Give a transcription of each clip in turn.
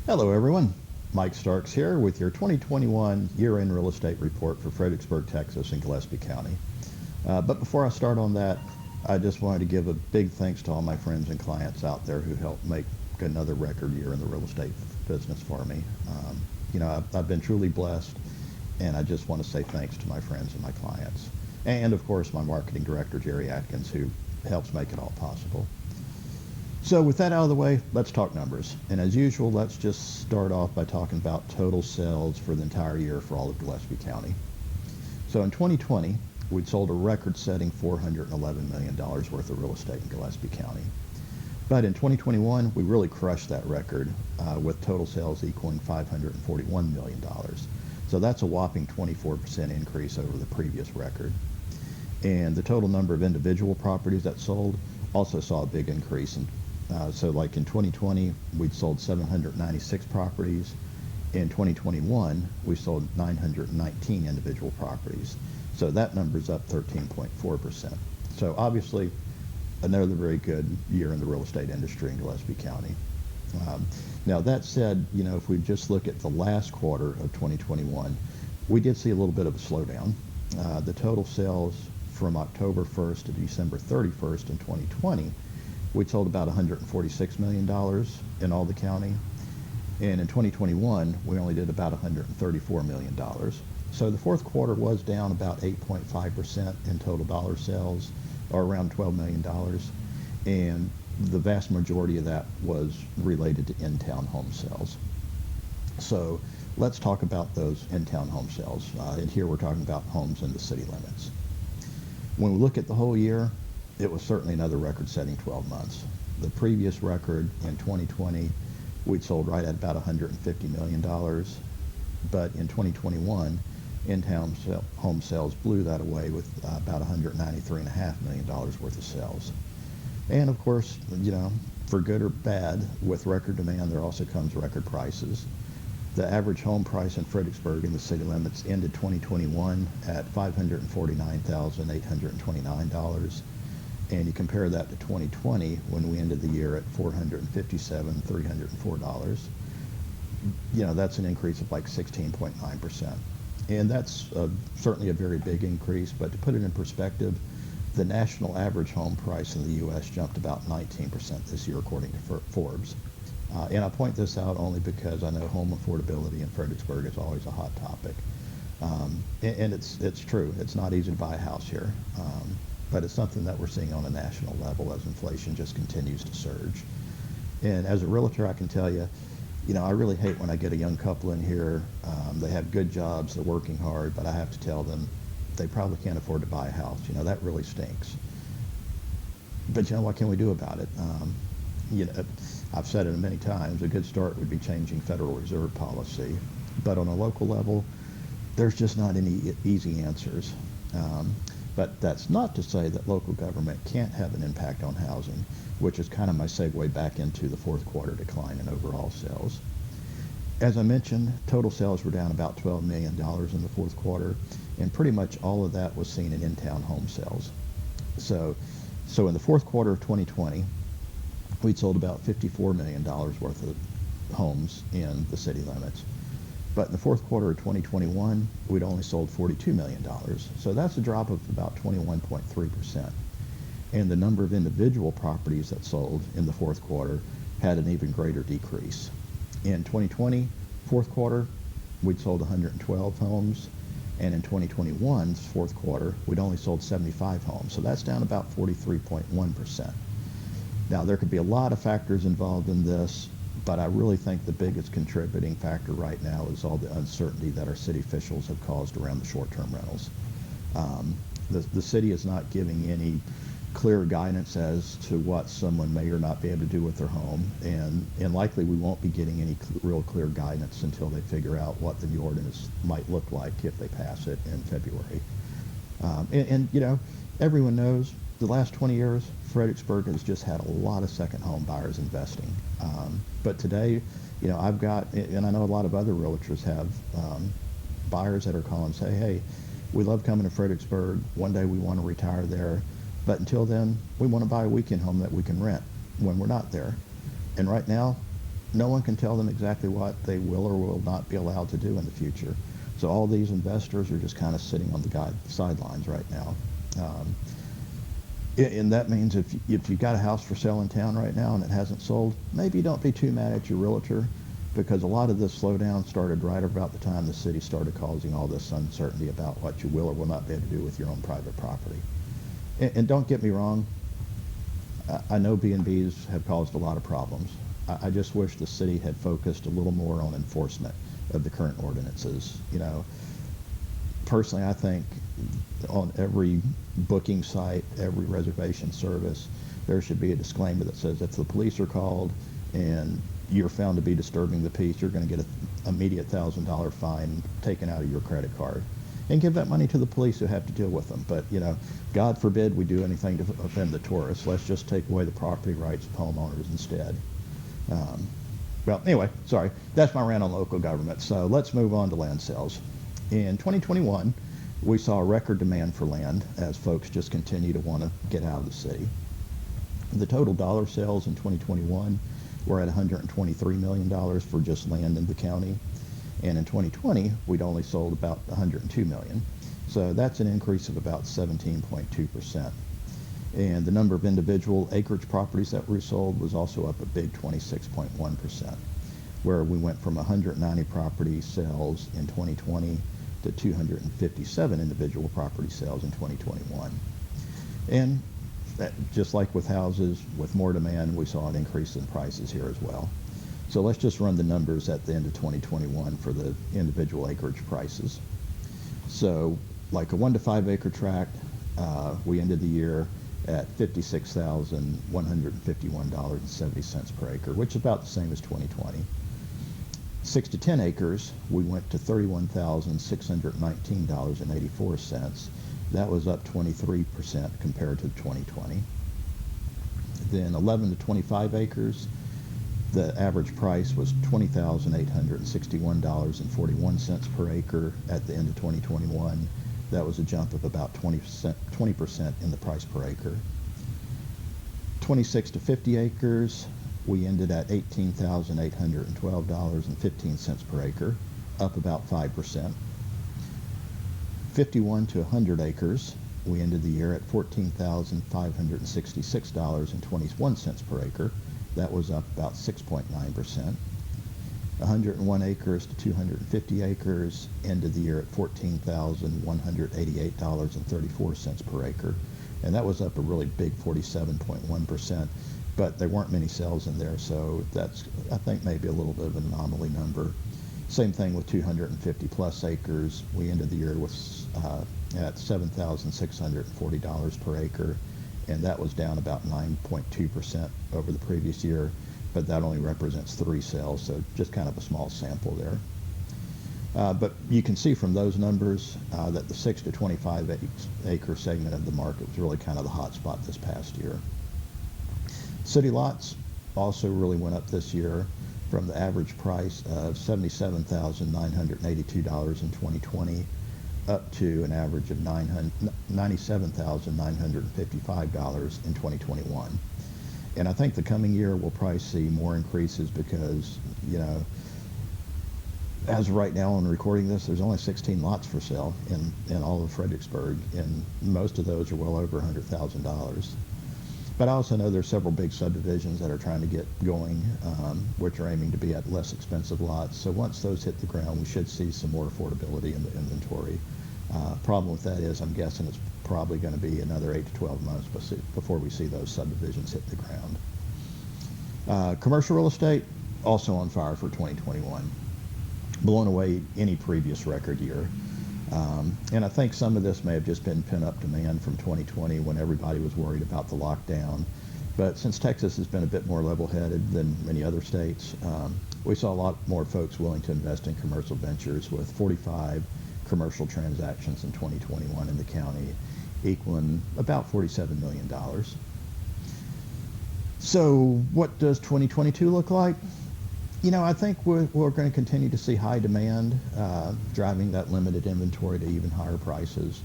Hello everyone, Mike Starks here with your 2021 year-end real estate report for Fredericksburg, Texas and Gillespie County. But before I start on that, I just wanted to give a big thanks to all my friends and clients out there who helped make another record year in the real estate business for me. I've been truly blessed, and I just want to say thanks to my friends and my clients. And of course, my marketing director, Jerry Atkins, who helps make it all possible. So with that out of the way, let's talk numbers. And as usual, let's just start off by talking about total sales for the entire year for all of Gillespie County. So in 2020, we'd sold a record-setting $411 million worth of real estate in Gillespie County. But in 2021, we really crushed that record with total sales equaling $541 million. So that's a whopping 24% increase over the previous record. And the total number of individual properties that sold also saw a big increase. So like in 2020, we'd sold 796 properties. In 2021, we sold 919 individual properties. So that number's up 13.4%. So obviously, another very good year in the real estate industry in Gillespie County. Now that said, if we just look at the last quarter of 2021, we did see a little bit of a slowdown. The total sales from October 1st to December 31st in 2020, we sold about $146 million in all the county. And in 2021, we only did about $134 million. So the fourth quarter was down about 8.5% in total dollar sales, or around $12 million. And the vast majority of that was related to in-town home sales. So let's talk about those in-town home sales. And here we're talking about homes in the city limits. When we look at the whole year, it was certainly another record-setting 12 months. The previous record in 2020, we'd sold right at about $150 million. But in 2021, in-town home sales blew that away with about $193.5 million worth of sales. And of course, for good or bad, with record demand, there also comes record prices. The average home price in Fredericksburg in the city limits ended 2021 at $549,829. And you compare that to 2020, when we ended the year at $457,304. That's an increase of like 16.9%. And that's certainly a very big increase, but to put it in perspective, the national average home price in the U.S. jumped about 19% this year, according to Forbes. And I point this out only because I know home affordability in Fredericksburg is always a hot topic. And it's true. It's not easy to buy a house here. But it's something that we're seeing on a national level as inflation just continues to surge. And as a realtor, I can tell you, I really hate when I get a young couple in here. They have good jobs, they're working hard, but I have to tell them they probably can't afford to buy a house. That really stinks. But what can we do about it? I've said it many times, a good start would be changing Federal Reserve policy. But on a local level, there's just not any easy answers. But that's not to say that local government can't have an impact on housing, which is kind of my segue back into the fourth quarter decline in overall sales. As I mentioned, total sales were down about $12 million in the fourth quarter, and pretty much all of that was seen in in-town home sales. So in the fourth quarter of 2020, we'd sold about $54 million worth of homes in the city limits. But in the fourth quarter of 2021, we'd only sold $42 million. So that's a drop of about 21.3%. And the number of individual properties that sold in the fourth quarter had an even greater decrease. In 2020, fourth quarter, we'd sold 112 homes. And in 2021's fourth quarter, we'd only sold 75 homes. So that's down about 43.1%. Now, there could be a lot of factors involved in this, but I really think the biggest contributing factor right now is all the uncertainty that our city officials have caused around the short-term rentals. The city is not giving any clear guidance as to what someone may or not be able to do with their home, and likely we won't be getting any real clear guidance until they figure out what the new ordinance might look like if they pass it in February. Everyone knows the last 20 years, Fredericksburg has just had a lot of second home buyers investing. But today, I've got, and I know a lot of other realtors have buyers that are calling and say, hey, we love coming to Fredericksburg. One day we want to retire there. But until then, we want to buy a weekend home that we can rent when we're not there. And right now, no one can tell them exactly what they will or will not be allowed to do in the future. So all these investors are just kind of sitting on the sidelines right now. Um, and that means if you've got a house for sale in town right now and it hasn't sold, maybe don't be too mad at your realtor, because a lot of this slowdown started right about the time the city started causing all this uncertainty about what you will or will not be able to do with your own private property. And don't get me wrong, I know B&Bs have caused a lot of problems. I just wish the city had focused a little more on enforcement of the current ordinances. You know, personally, I think on every booking site, every reservation service, there should be a disclaimer that says if the police are called and you're found to be disturbing the peace, you're going to get an immediate $1,000 fine taken out of your credit card. And give that money to the police who have to deal with them. But, you know, God forbid we do anything to offend the tourists. Let's just take away the property rights of homeowners instead. Well, anyway, sorry. That's my rant on local government. So let's move on to land sales. In 2021, we saw a record demand for land as folks just continue to want to get out of the city. The total dollar sales in 2021 were at $123 million for just land in the county. And in 2020, we'd only sold about $102 million. So that's an increase of about 17.2%. And the number of individual acreage properties that were sold was also up a big 26.1%, where we went from 190 property sales in 2020 to 257 individual property sales in 2021. And that, just like with houses, with more demand, we saw an increase in prices here as well. So let's just run the numbers at the end of 2021 for the individual acreage prices. So like a 1 to 5 acre tract, we ended the year at $56,151.70 per acre, which is about the same as 2020. 6 to 10 acres, we went to $31,619.84. That was up 23% compared to 2020. Then 11 to 25 acres, the average price was $20,861.41 per acre at the end of 2021. That was a jump of about 20% in the price per acre. 26 to 50 acres, we ended at $18,812.15 per acre, up about 5%. 51 to 100 acres, we ended the year at $14,566.21 per acre. That was up about 6.9%. 101 acres to 250 acres ended the year at $14,188.34 per acre. And that was up a really big 47.1%. But there weren't many sales in there, so that's, I think, maybe a little bit of an anomaly number. Same thing with 250 plus acres. We ended the year with at $7,640 per acre, and that was down about 9.2% over the previous year, but that only represents 3 sales, so just kind of a small sample there. But you can see from those numbers that the 6 to 25 acre segment of the market was really kind of the hot spot this past year. City lots also really went up this year from the average price of $77,982 in 2020 up to an average of $97,955 in 2021. And I think the coming year we'll probably see more increases because, you know, as of right now on recording this, there's only 16 lots for sale in all of Fredericksburg, and most of those are well over $100,000. But I also know there's several big subdivisions that are trying to get going, which are aiming to be at less expensive lots. So once those hit the ground, we should see some more affordability in the inventory. Problem with that is I'm guessing it's probably going to be another 8 to 12 months before we see those subdivisions hit the ground. Commercial real estate, also on fire for 2021, blowing away any previous record year. And I think some of this may have just been pent-up demand from 2020 when everybody was worried about the lockdown. But since Texas has been a bit more level-headed than many other states, we saw a lot more folks willing to invest in commercial ventures, with 45 commercial transactions in 2021 in the county, equaling about $47 million. So what does 2022 look like? You know, I think we're going to continue to see high demand, driving that limited inventory to even higher prices.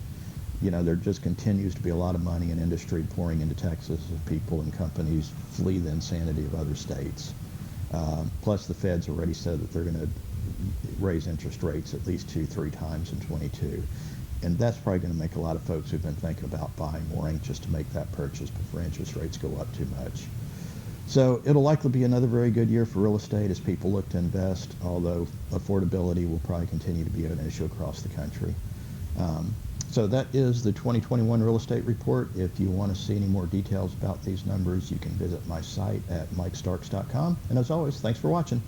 You know, there just continues to be a lot of money and industry pouring into Texas as people and companies flee the insanity of other states. Plus, the Fed's already said that they're going to raise interest rates at least 2-3 times in 22. And that's probably going to make a lot of folks who've been thinking about buying more anxious to make that purchase before interest rates go up too much. So it'll likely be another very good year for real estate as people look to invest, although affordability will probably continue to be an issue across the country. So that is the 2021 real estate report. If you want to see any more details about these numbers, you can visit my site at mikestarks.com. And as always, thanks for watching.